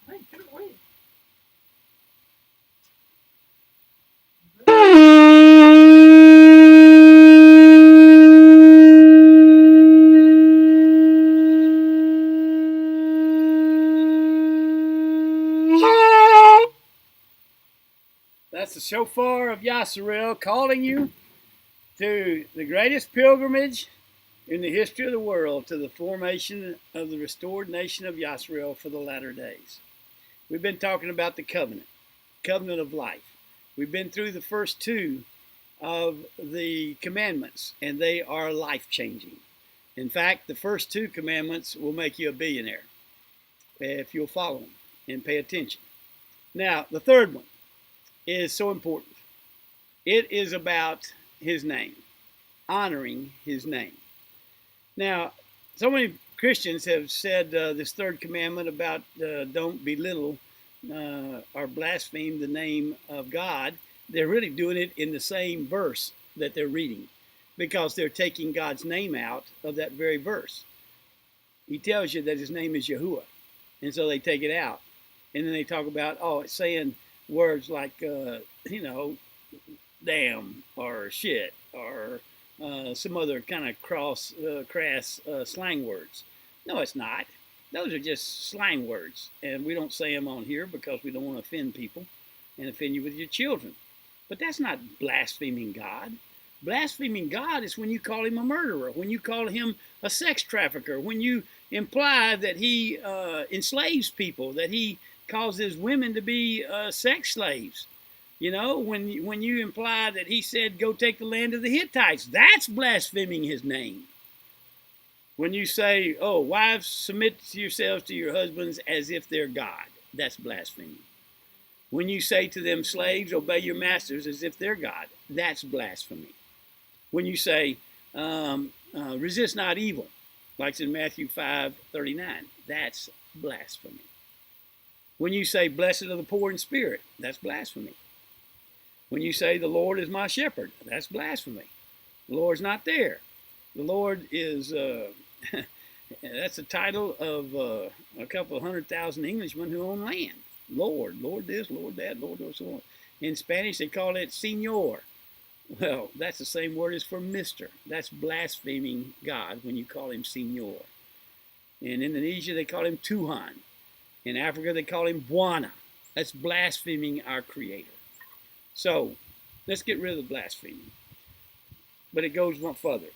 Hey, get away. That's the shofar of Yasharel calling you to the greatest pilgrimage in the history of the world, to the formation of the restored nation of Yasharel for the latter days. We've been talking about the covenant of life. We've been through the first two of the commandments, and they are life changing. In fact, the first two commandments will make you a billionaire if you'll follow them and pay attention. Now, the third one is so important. It is about his name, honoring his name. Now, so many Christians have said this third commandment about don't belittle or blaspheme the name of God. They're really doing it in the same verse that they're reading because they're taking God's name out of that very verse. He tells you that his name is Yahuwah, and so they take it out. And then they talk about, oh, it's saying words like, damn or shit or some other kind of crass slang words. No, it's not. Those are just slang words, and we don't say them on here because we don't want to offend people and offend you with your children. But that's not blaspheming God. Blaspheming God is when you call him a murderer, when you call him a sex trafficker, when you imply that he enslaves people, that he causes women to be sex slaves. You know, when you imply that he said, go take the land of the Hittites, that's blaspheming his name. When you say, oh, wives, submit yourselves to your husbands as if they're God, that's blasphemy. When you say to them, slaves, obey your masters as if they're God, that's blasphemy. When you say, resist not evil, like it's in Matthew 5:39, that's blasphemy. When you say, blessed are the poor in spirit, that's blasphemy. When you say, the Lord is my shepherd, that's blasphemy. The Lord's not there. The Lord is, that's the title of a couple of 100,000 Englishmen who own land. Lord, Lord this, Lord that, Lord so on. In Spanish, they call it Señor. Well, that's the same word as for Mr. That's blaspheming God when you call him Señor. In Indonesia, they call him Tuhan. In Africa, they call him Buana. That's blaspheming our Creator. So, let's get rid of the blasphemy. But it goes one further.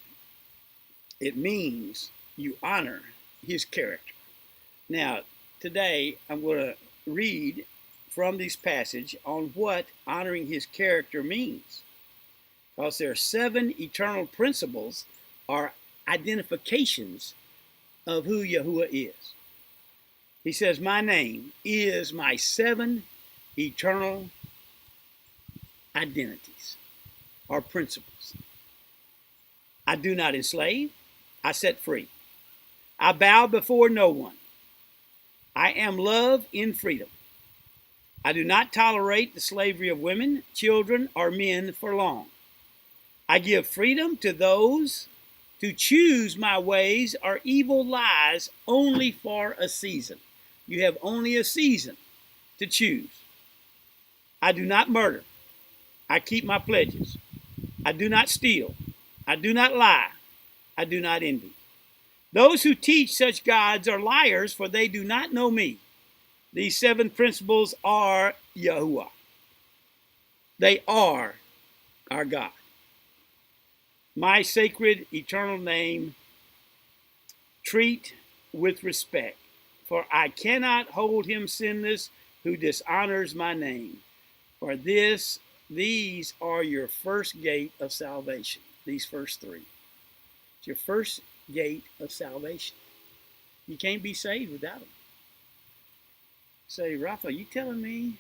It means you honor his character. Now, today, I'm going to read from this passage on what honoring his character means. Because there are 7 eternal principles or identifications of who Yahuwah is. He says, my name is my 7 eternal identities or principles. I do not enslave, I set free. I bow before no one. I am love in freedom. I do not tolerate the slavery of women, children, or men for long. I give freedom to those to choose my ways or evil lies only for a season. You have only a season to choose. I do not murder. I keep my pledges. I do not steal. I do not lie. I do not envy. Those who teach such gods are liars, for they do not know me. These 7 principles are Yahuwah. They are our God. My sacred eternal name, treat with respect, for I cannot hold him sinless who dishonors my name. For these are your first gate of salvation. These first 3. It's your first gate of salvation. You can't be saved without them. Say, Rafa, you telling me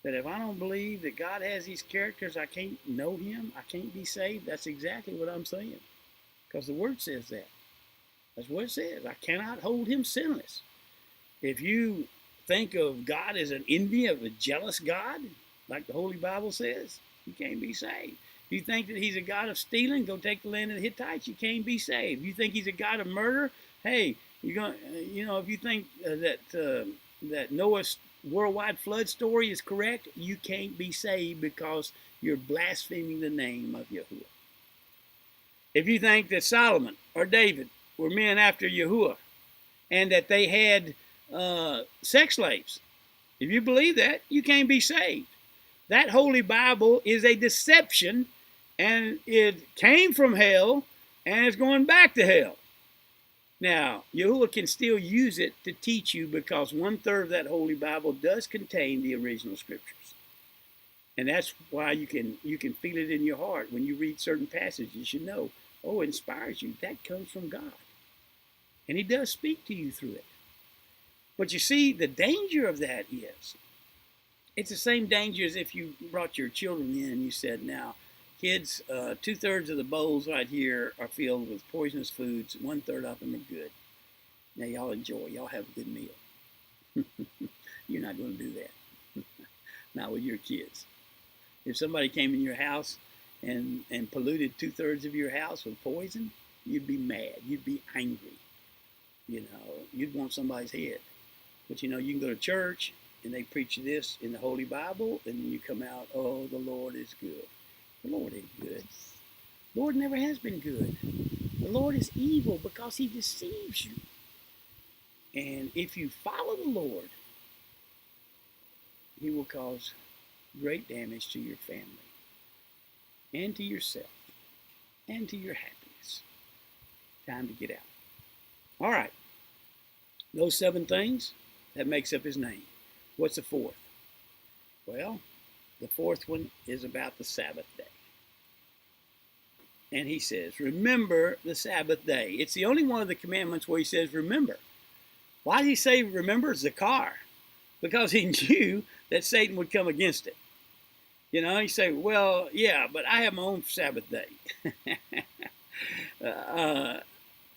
that if I don't believe that God has these characters, I can't know him, I can't be saved? That's exactly what I'm saying. Because the word says that. That's what it says. I cannot hold him sinless. If you think of God as an envy of a jealous God, like the Holy Bible says, you can't be saved. If you think that he's a God of stealing, go take the land of the Hittites, you can't be saved. If you think he's a God of murder, hey, you're going, if you think that that Noah's worldwide flood story is correct, you can't be saved because you're blaspheming the name of Yahuwah. If you think that Solomon or David were men after Yahuwah and that they had sex slaves, if you believe that, you can't be saved. That Holy Bible is a deception, and it came from hell, and it's going back to hell. Now, Yahuwah can still use it to teach you because 1/3 of that Holy Bible does contain the original scriptures. And that's why you can feel it in your heart when you read certain passages. You know, oh, it inspires you. That comes from God. And he does speak to you through it. But you see, the danger of that is, it's the same danger as if you brought your children in and you said, now, kids, 2/3 of the bowls right here are filled with poisonous foods. 1/3 of them are good. Now, y'all enjoy. Y'all have a good meal. You're not going to do that. Not with your kids. If somebody came in your house and polluted 2/3 of your house with poison, you'd be mad. You'd be angry. You know, you'd want somebody's head. But, you know, you can go to church and they preach this in the Holy Bible, and then you come out, oh, the Lord is good. The Lord ain't good. The Lord never has been good. The Lord is evil because he deceives you. And if you follow the Lord, he will cause great damage to your family and to yourself and to your happiness. Time to get out. All right. Those 7 things, that makes up his name. What's the 4th? Well, the 4th one is about the Sabbath day. And he says, remember the Sabbath day. It's the only one of the commandments where he says, remember. Why did he say remember? Zakar. Because he knew that Satan would come against it. You know, you say, well, yeah, but I have my own Sabbath day.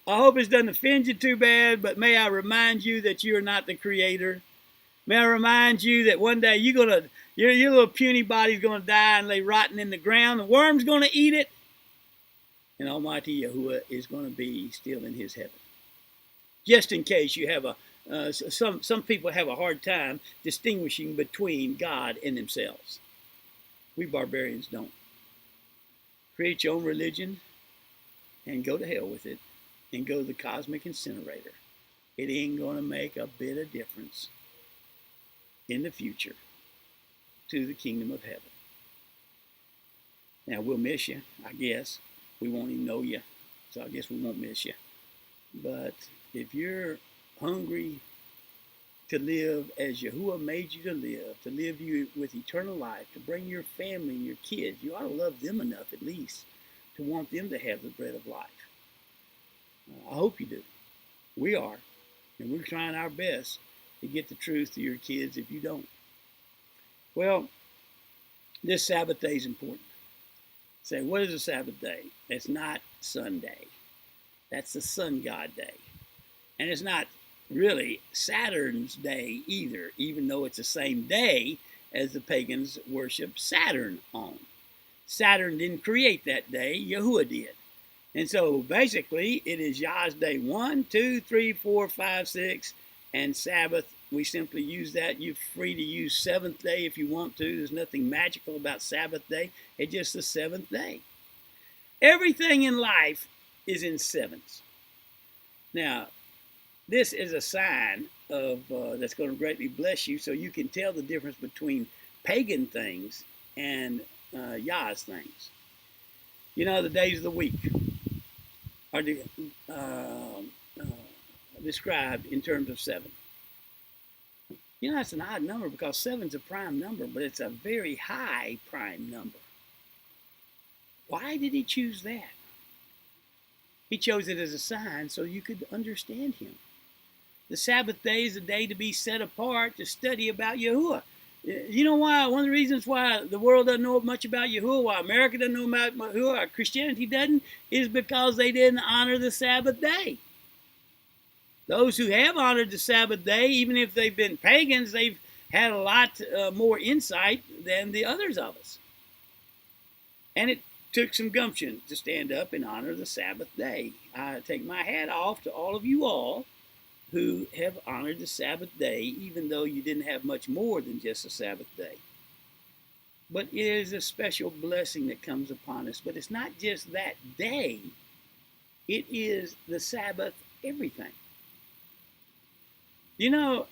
I hope it doesn't offend you too bad, but may I remind you that you are not the creator. May I remind you that one day your little puny body's going to die and lay rotten in the ground. The worm's going to eat it. And Almighty Yahuwah is going to be still in his heaven. Just in case you have some people have a hard time distinguishing between God and themselves. We barbarians don't. Create your own religion and go to hell with it and go to the cosmic incinerator. It ain't going to make a bit of difference in the future to the kingdom of heaven. Now, we'll miss you, I guess. We won't even know you, so I guess we won't miss you. But if you're hungry to live as Yahuwah made you to live you with eternal life, to bring your family and your kids, you ought to love them enough at least to want them to have the bread of life. I hope you do. We are. And we're trying our best to get the truth to your kids if you don't. Well, this Sabbath day is important. Say, what is a Sabbath day? It's not Sunday. That's the sun god day. And it's not really Saturn's day either, even though it's the same day as the pagans worship Saturn on. Saturn didn't create that day, Yahuwah did. And so basically it is Yah's day 1, 2, 3, 4, 5, 6, and Sabbath. We simply use that. You're free to use 7th day if you want to. There's nothing magical about Sabbath day. It's just the 7th day. Everything in life is in 7s. Now, this is a sign of that's going to greatly bless you, so you can tell the difference between pagan things and Yah's things. You know, the days of the week are described in terms of 7. You know, that's an odd number because 7's a prime number, but it's a very high prime number. Why did he choose that? He chose it as a sign so you could understand him. The Sabbath day is a day to be set apart to study about Yahuwah. You know why? One of the reasons why the world doesn't know much about Yahuwah, why America doesn't know about Yahuwah, why Christianity doesn't, is because they didn't honor the Sabbath day. Those who have honored the Sabbath day, even if they've been pagans, they've had a lot more insight than the others of us. And it took some gumption to stand up and honor the Sabbath day. I take my hat off to all of you all who have honored the Sabbath day, even though you didn't have much more than just a Sabbath day. But it is a special blessing that comes upon us. But it's not just that day, it is the Sabbath everything. You know,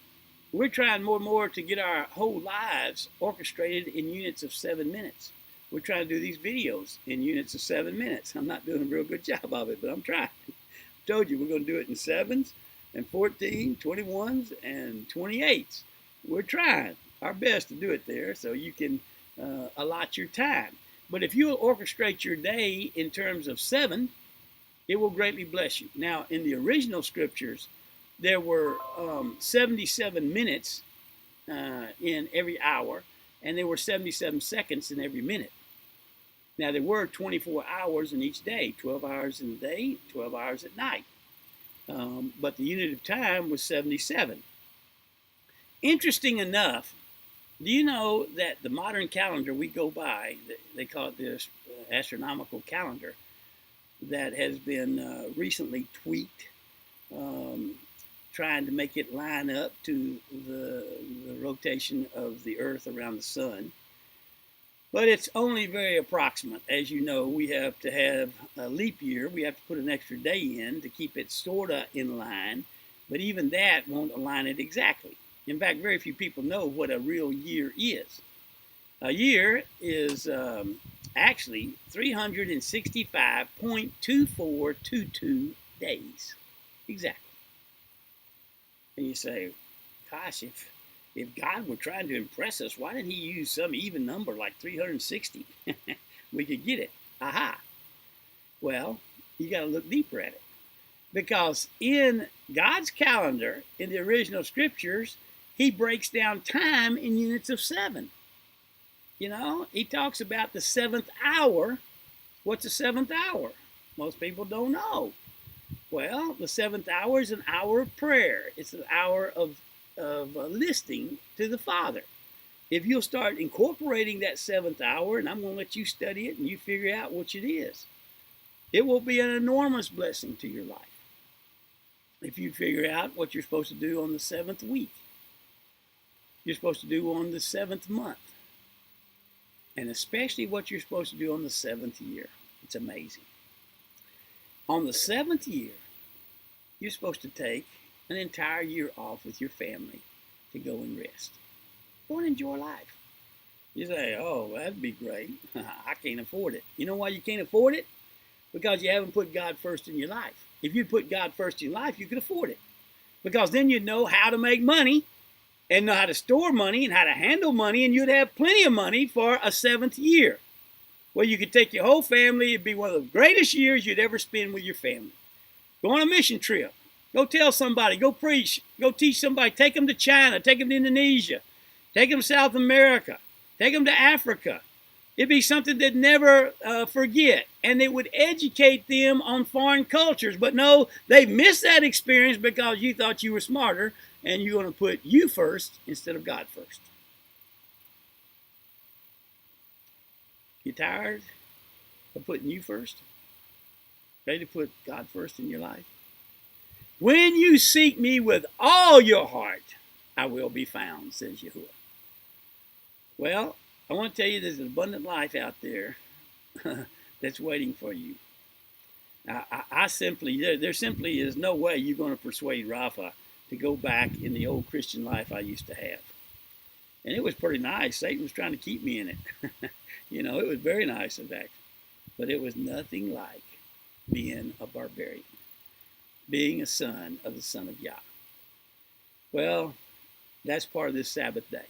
we're trying more and more to get our whole lives orchestrated in units of 7 minutes. We're trying to do these videos in units of 7 minutes. I'm not doing a real good job of it, but I'm trying. I told you we're going to do it in 7s and 14, 21s, and 28s. We're trying our best to do it there so you can allot your time. But if you orchestrate your day in terms of 7, it will greatly bless you. Now, in the original scriptures, there were 77 minutes in every hour, and there were 77 seconds in every minute. Now, there were 24 hours in each day, 12 hours in the day, 12 hours at night. But the unit of time was 77. Interesting enough, do you know that the modern calendar we go by, they call it the astronomical calendar, that has been recently tweaked, trying to make it line up to the rotation of the Earth around the sun. But it's only very approximate. As you know, we have to have a leap year. We have to put an extra day in to keep it sort of in line. But even that won't align it exactly. In fact, very few people know what a real year is. A year is actually 365.2422 days. Exactly. And you say, gosh, if God were trying to impress us, why didn't he use some even number like 360? We could get it. Aha. Well, you got to look deeper at it. Because in God's calendar, in the original scriptures, he breaks down time in units of 7. You know, he talks about the 7th hour. What's the 7th hour? Most people don't know. Well, the 7th hour is an hour of prayer. It's an hour of listening to the Father. If you'll start incorporating that 7th hour, and I'm going to let you study it and you figure out what it is, it will be an enormous blessing to your life. If you figure out what you're supposed to do on the 7th week, you're supposed to do on the 7th month, and especially what you're supposed to do on the 7th year. It's amazing. On the 7th year, you're supposed to take an entire year off with your family to go and rest. Go and enjoy life. You say, oh, that'd be great. I can't afford it. You know why you can't afford it? Because you haven't put God first in your life. If you put God first in your life, you could afford it. Because then you'd know how to make money and know how to store money and how to handle money, and you'd have plenty of money for a 7th year. Well, you could take your whole family. It'd be one of the greatest years you'd ever spend with your family. Go on a mission trip. Go tell somebody. Go preach. Go teach somebody. Take them to China. Take them to Indonesia. Take them to South America. Take them to Africa. It'd be something they'd never forget. And it would educate them on foreign cultures. But no, they missed that experience because you thought you were smarter and you're going to put you first instead of God first. You tired of putting you first? Ready to put God first in your life? When you seek me with all your heart, I will be found, says Yahuwah. Well, I want to tell you there's an abundant life out there that's waiting for you. There simply is no way you're going to persuade Rafa to go back in the old Christian life I used to have. And it was pretty nice. Satan was trying to keep me in it. You know, it was very nice, in fact. But it was nothing like being a barbarian, being a son of the Son of Yah. Well, that's part of this Sabbath day.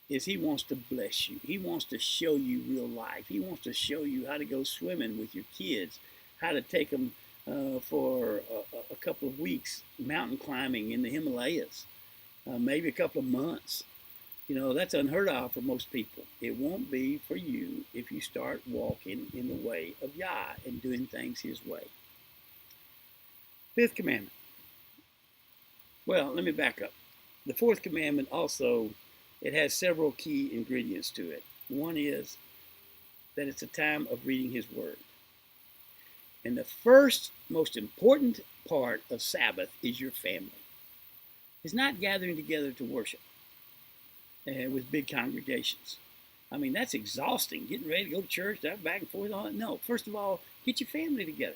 Is he wants to bless you. He wants to show you real life. He wants to show you how to go swimming with your kids, how to take them for a couple of weeks mountain climbing in the Himalayas, maybe a couple of months. You know, that's unheard of for most people. It won't be for you if you start walking in the way of Yah and doing things his way. 5th commandment. Well, let me back up. The 4th commandment also, it has several key ingredients to it. One is that it's a time of reading his word. And the first most important part of Sabbath is your family. It's not gathering together to worship with big congregations. I mean, that's exhausting, getting ready to go to church, that back and forth. No, first of all, get your family together.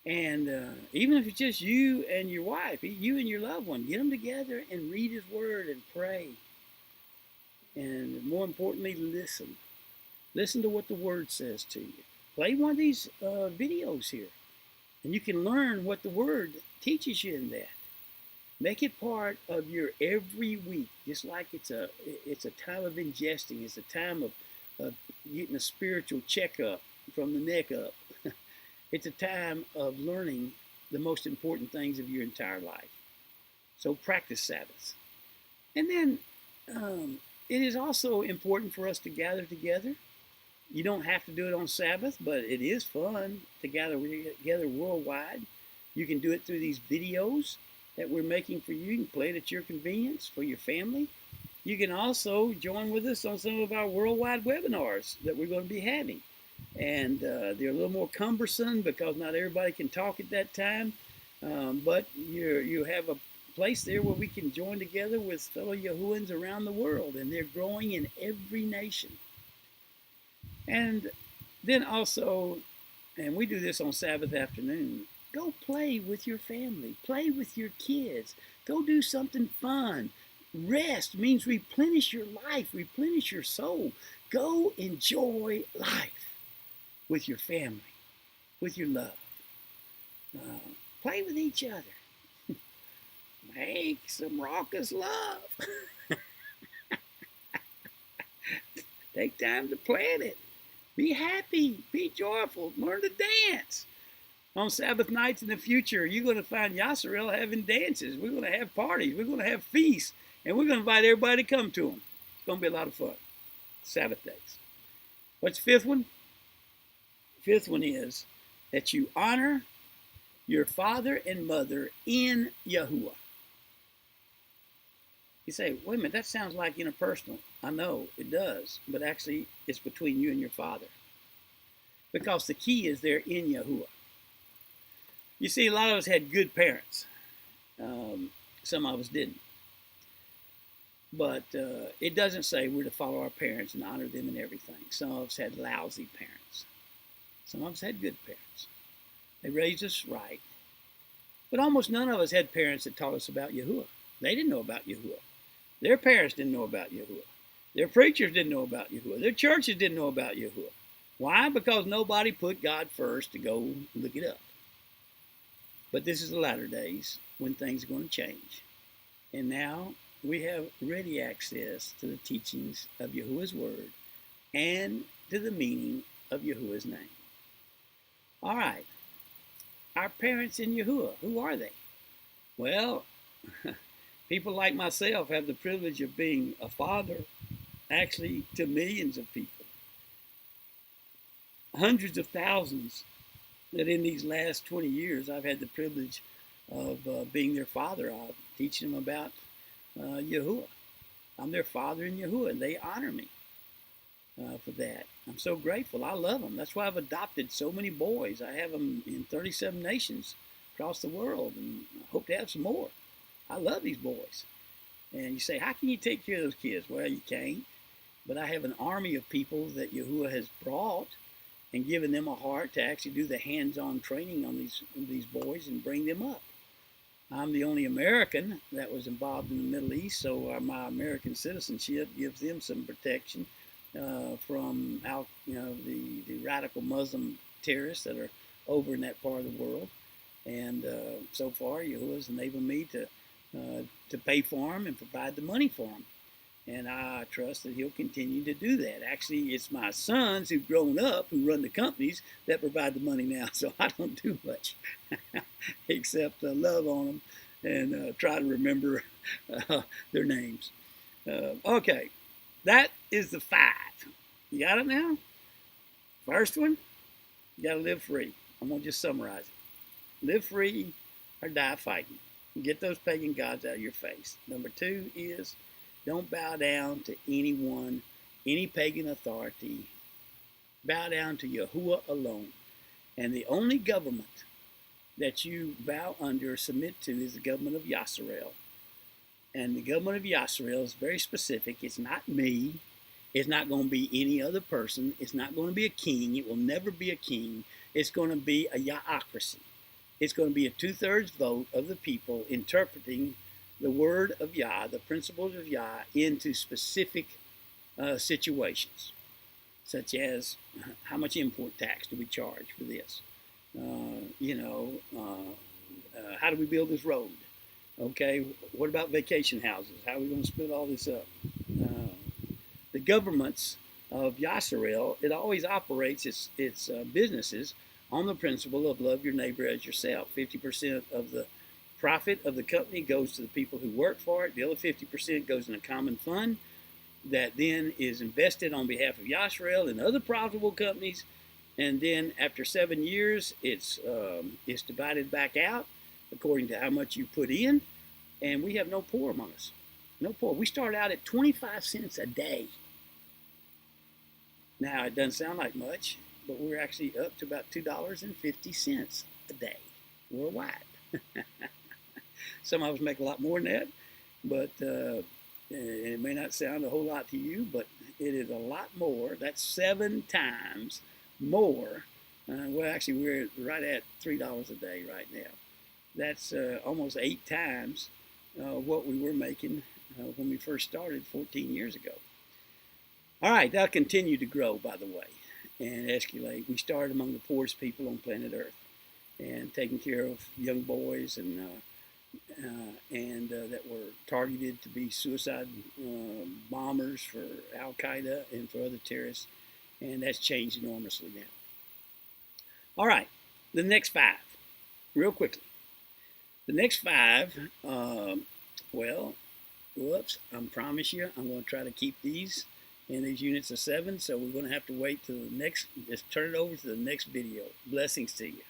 And even if it's just you and your wife, you and your loved one, get them together and read his word and pray. And more importantly, listen. Listen to what the word says to you. Play one of these videos here, and you can learn what the word teaches you in that. Make it part of your every week, just like it's a time of ingesting. It's a time of getting a spiritual checkup from the neck up. It's a time of learning the most important things of your entire life. So practice Sabbath. And then it is also important for us to gather together. You don't have to do it on Sabbath, but it is fun to gather together worldwide. You can do it through these videos that we're making for you. You can play it at your convenience for your family. You can also join with us on some of our worldwide webinars that we're going to be having. And they're a little more cumbersome because not everybody can talk at that time. But you have a place there where we can join together with fellow Yahuwahans around the world, and they're growing in every nation. And then also, and we do this on Sabbath afternoon, go play with your family, play with your kids, go do something fun. Rest means replenish your life, replenish your soul. Go enjoy life with your family, with your love. Play with each other. Make some raucous love. Take time to plan it. Be happy. Be joyful. Learn to dance. On Sabbath nights in the future, you're going to find Yasserel having dances. We're going to have parties. We're going to have feasts. And we're going to invite everybody to come to them. It's going to be a lot of fun. Sabbath days. What's the fifth one? Fifth one is that you honor your father and mother in Yahuwah. You say, wait a minute, that sounds like interpersonal. I know, it does. But actually, it's between you and your father. Because the key is they're in Yahuwah. You see, a lot of us had good parents. Some of us didn't. But it doesn't say we're to follow our parents and honor them in everything. Some of us had lousy parents. Some of us had good parents. They raised us right. But almost none of us had parents that taught us about Yahuwah. They didn't know about Yahuwah. Their parents didn't know about Yahuwah. Their preachers didn't know about Yahuwah. Their churches didn't know about Yahuwah. Why? Because nobody put God first to go look it up. But this is the latter days when things are going to change. And now we have ready access to the teachings of Yahuwah's word and to the meaning of Yahuwah's name. All right. Our parents in Yahuwah, who are they? Well, people like myself have the privilege of being a father, actually, to millions of people. Hundreds of thousands that in these last 20 years I've had the privilege of being their father. I'm teaching them about Yahuwah. I'm their father in Yahuwah, and they honor me for that. I'm so grateful. I love them. That's why I've adopted so many boys. I have them in 37 nations across the world, and I hope to have some more. I love these boys. And you say, how can you take care of those kids? Well, you can't. But I have an army of people that Yahuwah has brought and given them a heart to actually do the hands-on training on these boys and bring them up. I'm the only American that was involved in the Middle East, so my American citizenship gives them some protection from the radical Muslim terrorists that are over in that part of the world. And so far, Yahuwah has enabled me to pay for them and provide the money for them. And I trust that he'll continue to do that. Actually, it's my sons who've grown up, who run the companies, that provide the money now. So I don't do much except love on them and try to remember their names. Okay, that is the 5. You got it now? First one, you got to live free. I'm going to just summarize it. Live free or die fighting. Get those pagan gods out of your face. Number 2 is don't bow down to anyone, any pagan authority. Bow down to Yahuwah alone. And the only government that you bow under or submit to is the government of Yasharel. And the government of Yasharel is very specific. It's not me. It's not going to be any other person. It's not going to be a king. It will never be a king. It's going to be a Yahocracy. It's going to be a two-thirds vote of the people interpreting the word of Yah, the principles of Yah, into specific situations, such as how much import tax do we charge for this? How do we build this road? Okay, what about vacation houses? How are we going to split all this up? The governments of Yasharel, it always operates its businesses on the principle of love your neighbor as yourself. 50% of the profit of the company goes to the people who work for it. The other 50% goes in a common fund that then is invested on behalf of Yasharel and other profitable companies. And then after 7 years, it's divided back out according to how much you put in. And we have no poor among us. No poor. We start out at 25 cents a day. Now, it doesn't sound like much, but we're actually up to about $2.50 a day worldwide. Some of us make a lot more than that, but it may not sound a whole lot to you, but it is a lot more. That's 7 times more. Well, actually, we're right at $3 a day right now. That's almost 8 times what we were making when we first started 14 years ago. All right, that'll continue to grow, by the way, and escalate. We started among the poorest people on planet Earth, and taking care of young boys and that were targeted to be suicide bombers for Al Qaeda and for other terrorists, and that's changed enormously now. All right, the next 5, real quickly. The next 5, whoops, I promise you, I'm going to try to keep these in these units of 7, so we're going to have to wait till the next, just turn it over to the next video. Blessings to you.